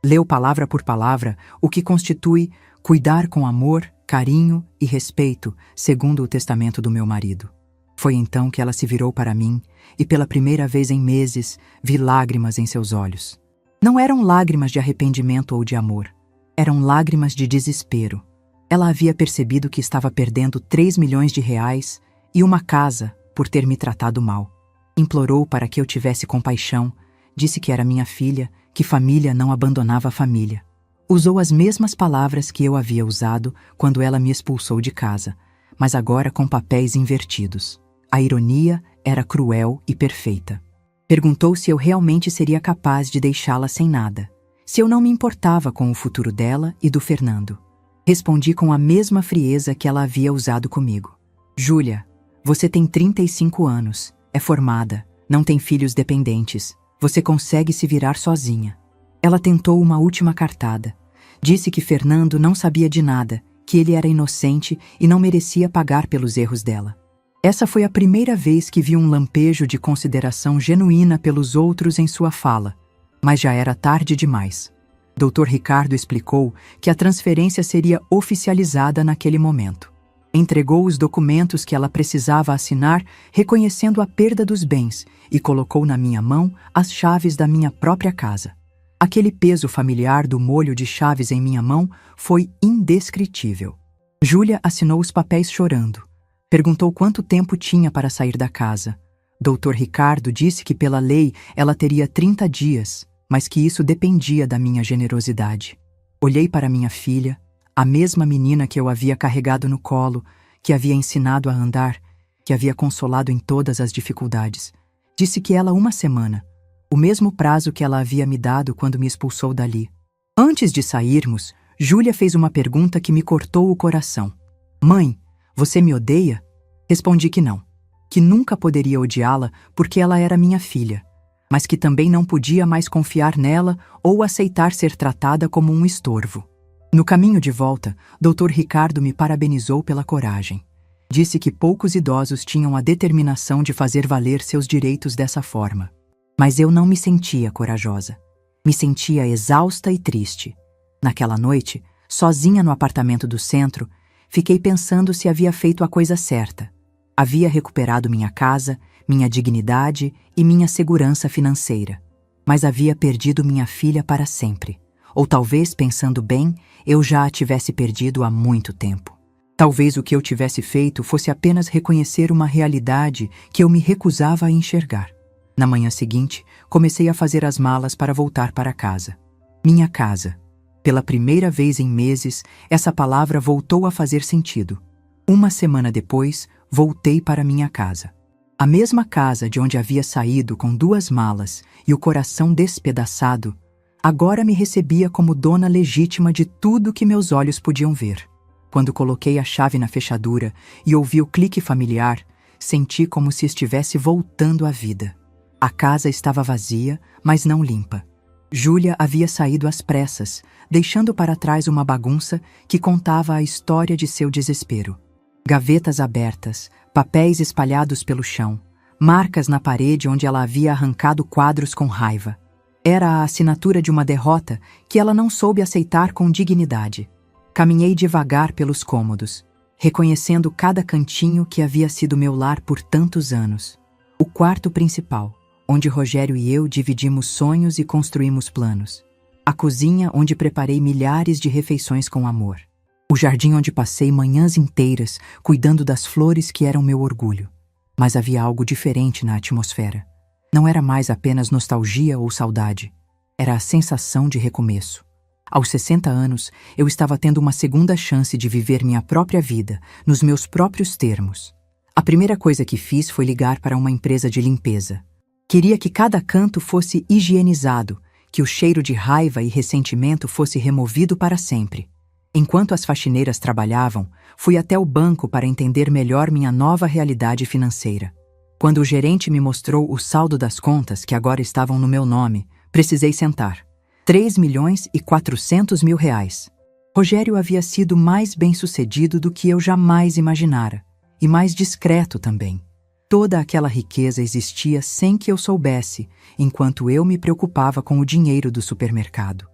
Leu palavra por palavra o que constitui cuidar com amor, carinho e respeito, segundo o testamento do meu marido. Foi então que ela se virou para mim e, pela primeira vez em meses, vi lágrimas em seus olhos. Não eram lágrimas de arrependimento ou de amor. Eram lágrimas de desespero. Ela havia percebido que estava perdendo 3 milhões de reais e uma casa por ter me tratado mal. Implorou para que eu tivesse compaixão. Disse que era minha filha, que família não abandonava a família. Usou as mesmas palavras que eu havia usado quando ela me expulsou de casa, mas agora com papéis invertidos. A ironia era cruel e perfeita. Perguntou se eu realmente seria capaz de deixá-la sem nada, se eu não me importava com o futuro dela e do Fernando. Respondi com a mesma frieza que ela havia usado comigo. Júlia, você tem 35 anos, é formada, não tem filhos dependentes. Você consegue se virar sozinha. Ela tentou uma última cartada. Disse que Fernando não sabia de nada, que ele era inocente e não merecia pagar pelos erros dela. Essa foi a primeira vez que vi um lampejo de consideração genuína pelos outros em sua fala, mas já era tarde demais. Dr. Ricardo explicou que a transferência seria oficializada naquele momento. Entregou os documentos que ela precisava assinar, reconhecendo a perda dos bens, e colocou na minha mão as chaves da minha própria casa. Aquele peso familiar do molho de chaves em minha mão foi indescritível. Júlia assinou os papéis chorando. Perguntou quanto tempo tinha para sair da casa. Dr. Ricardo disse que pela lei ela teria 30 dias, mas que isso dependia da minha generosidade. Olhei para minha filha, a mesma menina que eu havia carregado no colo, que havia ensinado a andar, que havia consolado em todas as dificuldades. Disse que ela 1 semana, o mesmo prazo que ela havia me dado quando me expulsou dali. Antes de sairmos, Júlia fez uma pergunta que me cortou o coração. Mãe, você me odeia? Respondi que não, que nunca poderia odiá-la porque ela era minha filha, mas que também não podia mais confiar nela ou aceitar ser tratada como um estorvo. No caminho de volta, Dr. Ricardo me parabenizou pela coragem. Disse que poucos idosos tinham a determinação de fazer valer seus direitos dessa forma. Mas eu não me sentia corajosa. Me sentia exausta e triste. Naquela noite, sozinha no apartamento do centro, fiquei pensando se havia feito a coisa certa. Havia recuperado minha casa, minha dignidade e minha segurança financeira. Mas havia perdido minha filha para sempre. Ou talvez, pensando bem, eu já a tivesse perdido há muito tempo. Talvez o que eu tivesse feito fosse apenas reconhecer uma realidade que eu me recusava a enxergar. Na manhã seguinte, comecei a fazer as malas para voltar para casa. Minha casa. Pela primeira vez em meses, essa palavra voltou a fazer sentido. 1 semana depois, voltei para minha casa. A mesma casa de onde havia saído com 2 malas e o coração despedaçado, agora me recebia como dona legítima de tudo que meus olhos podiam ver. Quando coloquei a chave na fechadura e ouvi o clique familiar, senti como se estivesse voltando à vida. A casa estava vazia, mas não limpa. Júlia havia saído às pressas, deixando para trás uma bagunça que contava a história de seu desespero. Gavetas abertas, papéis espalhados pelo chão, marcas na parede onde ela havia arrancado quadros com raiva. Era a assinatura de uma derrota que ela não soube aceitar com dignidade. Caminhei devagar pelos cômodos, reconhecendo cada cantinho que havia sido meu lar por tantos anos. O quarto principal, onde Rogério e eu dividimos sonhos e construímos planos. A cozinha, onde preparei milhares de refeições com amor. O jardim onde passei manhãs inteiras cuidando das flores que eram meu orgulho. Mas havia algo diferente na atmosfera. Não era mais apenas nostalgia ou saudade. Era a sensação de recomeço. Aos 60 anos, eu estava tendo uma segunda chance de viver minha própria vida, nos meus próprios termos. A primeira coisa que fiz foi ligar para uma empresa de limpeza. Queria que cada canto fosse higienizado, que o cheiro de raiva e ressentimento fosse removido para sempre. Enquanto as faxineiras trabalhavam, fui até o banco para entender melhor minha nova realidade financeira. Quando o gerente me mostrou o saldo das contas que agora estavam no meu nome, precisei sentar. 3.400.000 reais. Rogério havia sido mais bem-sucedido do que eu jamais imaginara, e mais discreto também. Toda aquela riqueza existia sem que eu soubesse, enquanto eu me preocupava com o dinheiro do supermercado.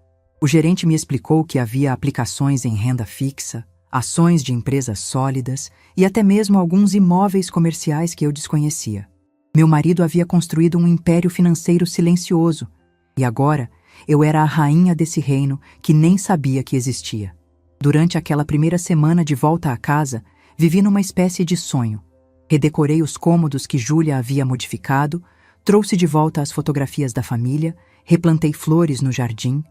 O gerente me explicou que havia aplicações em renda fixa, ações de empresas sólidas e até mesmo alguns imóveis comerciais que eu desconhecia. Meu marido havia construído um império financeiro silencioso, e agora eu era a rainha desse reino que nem sabia que existia. Durante aquela primeira semana de volta à casa, vivi numa espécie de sonho. Redecorei os cômodos que Júlia havia modificado, trouxe de volta as fotografias da família, replantei flores no jardim.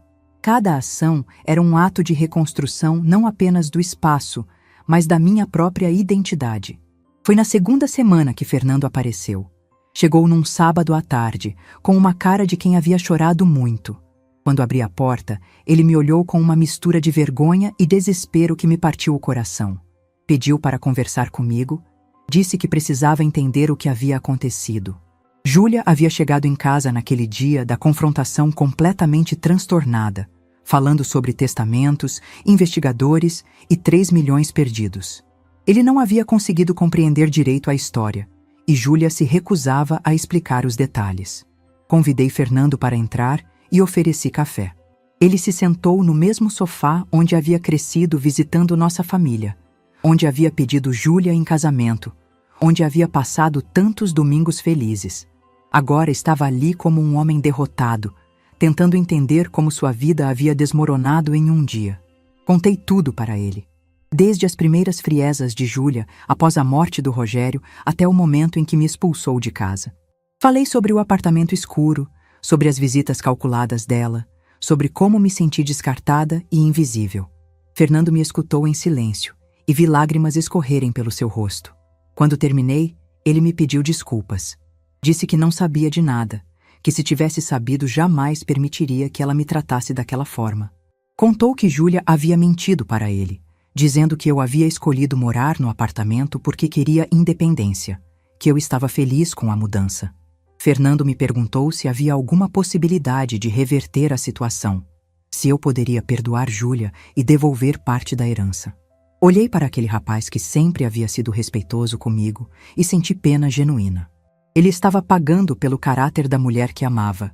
Cada ação era um ato de reconstrução não apenas do espaço, mas da minha própria identidade. Foi na segunda semana que Fernando apareceu. Chegou num sábado à tarde, com uma cara de quem havia chorado muito. Quando abri a porta, ele me olhou com uma mistura de vergonha e desespero que me partiu o coração. Pediu para conversar comigo, disse que precisava entender o que havia acontecido. Júlia havia chegado em casa naquele dia da confrontação completamente transtornada, falando sobre testamentos, investigadores e 3 milhões perdidos. Ele não havia conseguido compreender direito a história, e Júlia se recusava a explicar os detalhes. Convidei Fernando para entrar e ofereci café. Ele se sentou no mesmo sofá onde havia crescido visitando nossa família, onde havia pedido Júlia em casamento, onde havia passado tantos domingos felizes. Agora estava ali como um homem derrotado, tentando entender como sua vida havia desmoronado em um dia. Contei tudo para ele, desde as primeiras friezas de Júlia após a morte do Rogério até o momento em que me expulsou de casa. Falei sobre o apartamento escuro, sobre as visitas calculadas dela, sobre como me senti descartada e invisível. Fernando me escutou em silêncio e vi lágrimas escorrerem pelo seu rosto. Quando terminei, ele me pediu desculpas. Disse que não sabia de nada, que se tivesse sabido jamais permitiria que ela me tratasse daquela forma. Contou que Júlia havia mentido para ele, dizendo que eu havia escolhido morar no apartamento porque queria independência, que eu estava feliz com a mudança. Fernando me perguntou se havia alguma possibilidade de reverter a situação, se eu poderia perdoar Júlia e devolver parte da herança. Olhei para aquele rapaz que sempre havia sido respeitoso comigo e senti pena genuína. Ele estava pagando pelo caráter da mulher que amava.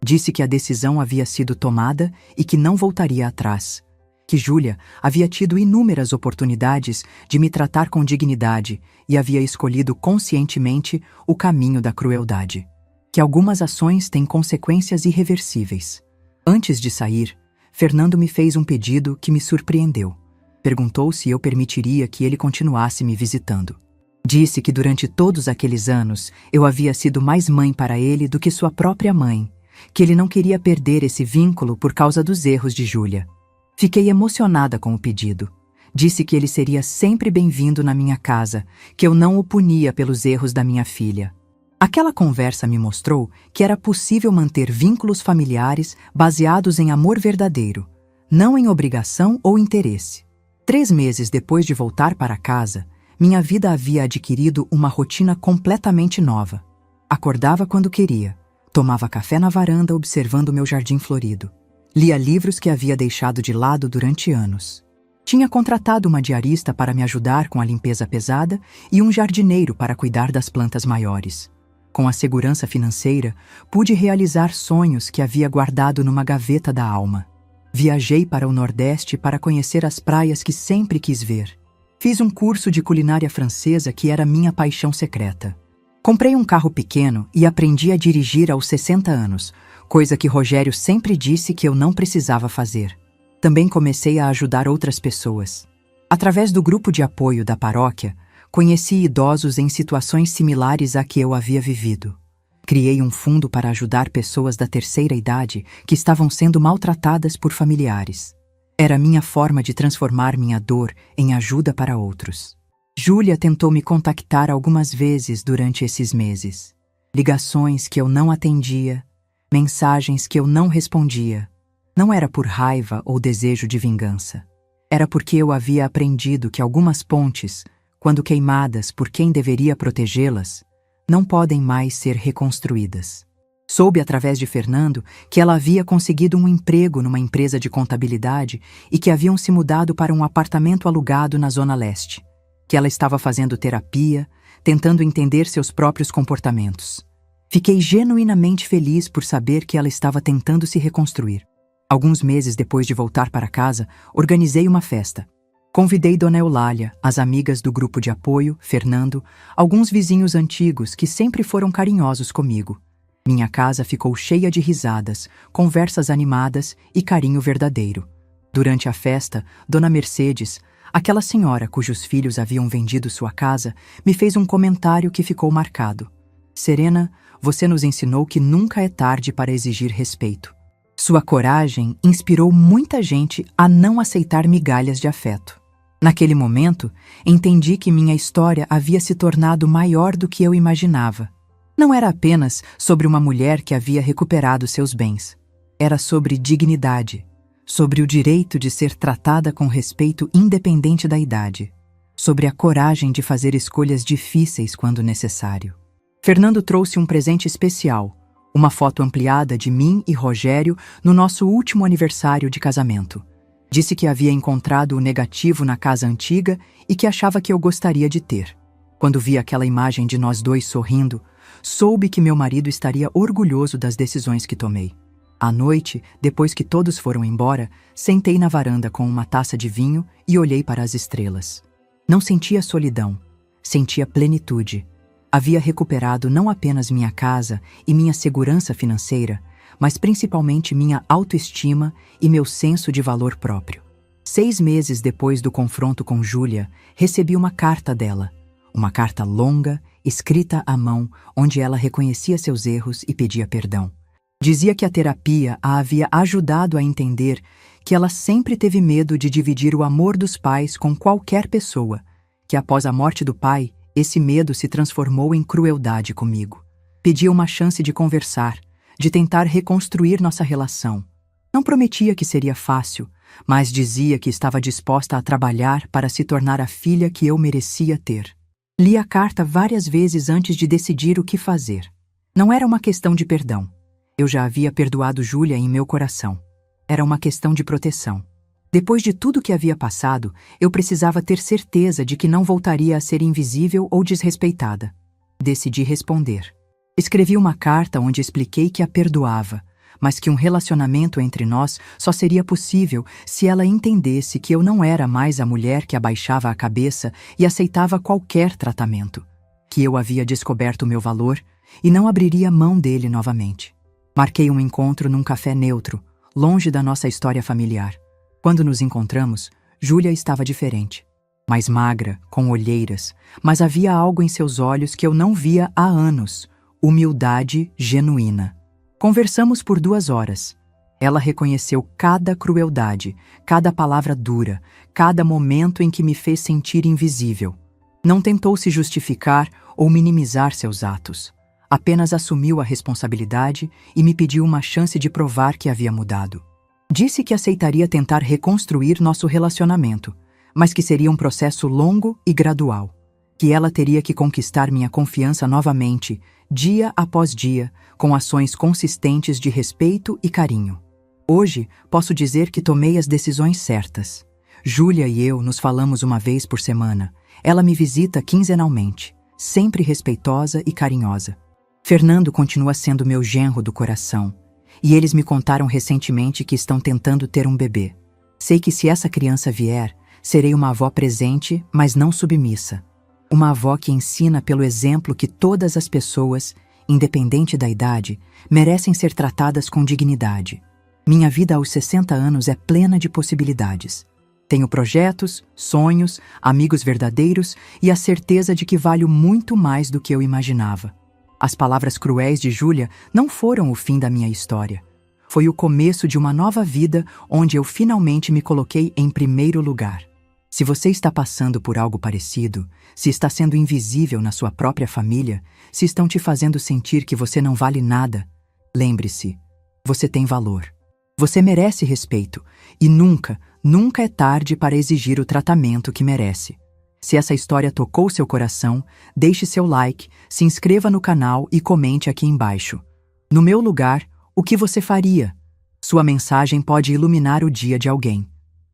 Disse que a decisão havia sido tomada e que não voltaria atrás. Que Júlia havia tido inúmeras oportunidades de me tratar com dignidade e havia escolhido conscientemente o caminho da crueldade. Que algumas ações têm consequências irreversíveis. Antes de sair, Fernando me fez um pedido que me surpreendeu. Perguntou se eu permitiria que ele continuasse me visitando. Disse que durante todos aqueles anos eu havia sido mais mãe para ele do que sua própria mãe, que ele não queria perder esse vínculo por causa dos erros de Júlia. Fiquei emocionada com o pedido. Disse que ele seria sempre bem-vindo na minha casa, que eu não o punia pelos erros da minha filha. Aquela conversa me mostrou que era possível manter vínculos familiares baseados em amor verdadeiro, não em obrigação ou interesse. 3 meses depois de voltar para casa, minha vida havia adquirido uma rotina completamente nova. Acordava quando queria, tomava café na varanda observando meu jardim florido. Lia livros que havia deixado de lado durante anos. Tinha contratado uma diarista para me ajudar com a limpeza pesada e um jardineiro para cuidar das plantas maiores. Com a segurança financeira, pude realizar sonhos que havia guardado numa gaveta da alma. Viajei para o Nordeste para conhecer as praias que sempre quis ver. Fiz um curso de culinária francesa que era minha paixão secreta. Comprei um carro pequeno e aprendi a dirigir aos 60 anos, coisa que Rogério sempre disse que eu não precisava fazer. Também comecei a ajudar outras pessoas. Através do grupo de apoio da paróquia, conheci idosos em situações similares à que eu havia vivido. Criei um fundo para ajudar pessoas da terceira idade que estavam sendo maltratadas por familiares. Era minha forma de transformar minha dor em ajuda para outros. Júlia tentou me contactar algumas vezes durante esses meses. Ligações que eu não atendia, mensagens que eu não respondia. Não era por raiva ou desejo de vingança. Era porque eu havia aprendido que algumas pontes, quando queimadas por quem deveria protegê-las, não podem mais ser reconstruídas. Soube através de Fernando que ela havia conseguido um emprego numa empresa de contabilidade e que haviam se mudado para um apartamento alugado na Zona Leste. Que ela estava fazendo terapia, tentando entender seus próprios comportamentos. Fiquei genuinamente feliz por saber que ela estava tentando se reconstruir. Alguns meses depois de voltar para casa, organizei uma festa. Convidei Dona Eulália, as amigas do grupo de apoio, Fernando, alguns vizinhos antigos que sempre foram carinhosos comigo. Minha casa ficou cheia de risadas, conversas animadas e carinho verdadeiro. Durante a festa, Dona Mercedes, aquela senhora cujos filhos haviam vendido sua casa, me fez um comentário que ficou marcado. Serena, você nos ensinou que nunca é tarde para exigir respeito. Sua coragem inspirou muita gente a não aceitar migalhas de afeto. Naquele momento, entendi que minha história havia se tornado maior do que eu imaginava. Não era apenas sobre uma mulher que havia recuperado seus bens. Era sobre dignidade, sobre o direito de ser tratada com respeito independente da idade, sobre a coragem de fazer escolhas difíceis quando necessário. Fernando trouxe um presente especial, uma foto ampliada de mim e Rogério no nosso último aniversário de casamento. Disse que havia encontrado o negativo na casa antiga e que achava que eu gostaria de ter. Quando vi aquela imagem de nós dois sorrindo, soube que meu marido estaria orgulhoso das decisões que tomei. À noite, depois que todos foram embora, sentei na varanda com uma taça de vinho e olhei para as estrelas. Não sentia solidão, sentia plenitude. Havia recuperado não apenas minha casa e minha segurança financeira, mas principalmente minha autoestima e meu senso de valor próprio. 6 meses depois do confronto com Júlia, recebi uma carta dela. Uma carta longa, escrita à mão, onde ela reconhecia seus erros e pedia perdão. Dizia que a terapia a havia ajudado a entender que ela sempre teve medo de dividir o amor dos pais com qualquer pessoa, que após a morte do pai, esse medo se transformou em crueldade comigo. Pedia uma chance de conversar, de tentar reconstruir nossa relação. Não prometia que seria fácil, mas dizia que estava disposta a trabalhar para se tornar a filha que eu merecia ter. Li a carta várias vezes antes de decidir o que fazer. Não era uma questão de perdão. Eu já havia perdoado Júlia em meu coração. Era uma questão de proteção. Depois de tudo que havia passado, eu precisava ter certeza de que não voltaria a ser invisível ou desrespeitada. Decidi responder. Escrevi uma carta onde expliquei que a perdoava, mas que um relacionamento entre nós só seria possível se ela entendesse que eu não era mais a mulher que abaixava a cabeça e aceitava qualquer tratamento, que eu havia descoberto o meu valor e não abriria mão dele novamente. Marquei um encontro num café neutro, longe da nossa história familiar. Quando nos encontramos, Júlia estava diferente. Mais magra, com olheiras, mas havia algo em seus olhos que eu não via há anos. Humildade genuína. Conversamos por 2 horas. Ela reconheceu cada crueldade, cada palavra dura, cada momento em que me fez sentir invisível. Não tentou se justificar ou minimizar seus atos. Apenas assumiu a responsabilidade e me pediu uma chance de provar que havia mudado. Disse que aceitaria tentar reconstruir nosso relacionamento, mas que seria um processo longo e gradual. Que ela teria que conquistar minha confiança novamente, dia após dia, com ações consistentes de respeito e carinho. Hoje, posso dizer que tomei as decisões certas. Júlia e eu nos falamos uma vez por semana. Ela me visita quinzenalmente, sempre respeitosa e carinhosa. Fernando continua sendo meu genro do coração, e eles me contaram recentemente que estão tentando ter um bebê. Sei que se essa criança vier, serei uma avó presente, mas não submissa. Uma avó que ensina pelo exemplo que todas as pessoas, independente da idade, merecem ser tratadas com dignidade. Minha vida aos 60 anos é plena de possibilidades. Tenho projetos, sonhos, amigos verdadeiros e a certeza de que valho muito mais do que eu imaginava. As palavras cruéis de Júlia não foram o fim da minha história. Foi o começo de uma nova vida onde eu finalmente me coloquei em primeiro lugar. Se você está passando por algo parecido, se está sendo invisível na sua própria família, se estão te fazendo sentir que você não vale nada, lembre-se, você tem valor. Você merece respeito e nunca é tarde para exigir o tratamento que merece. Se essa história tocou seu coração, deixe seu like, se inscreva no canal e comente aqui embaixo. No meu lugar, o que você faria? Sua mensagem pode iluminar o dia de alguém.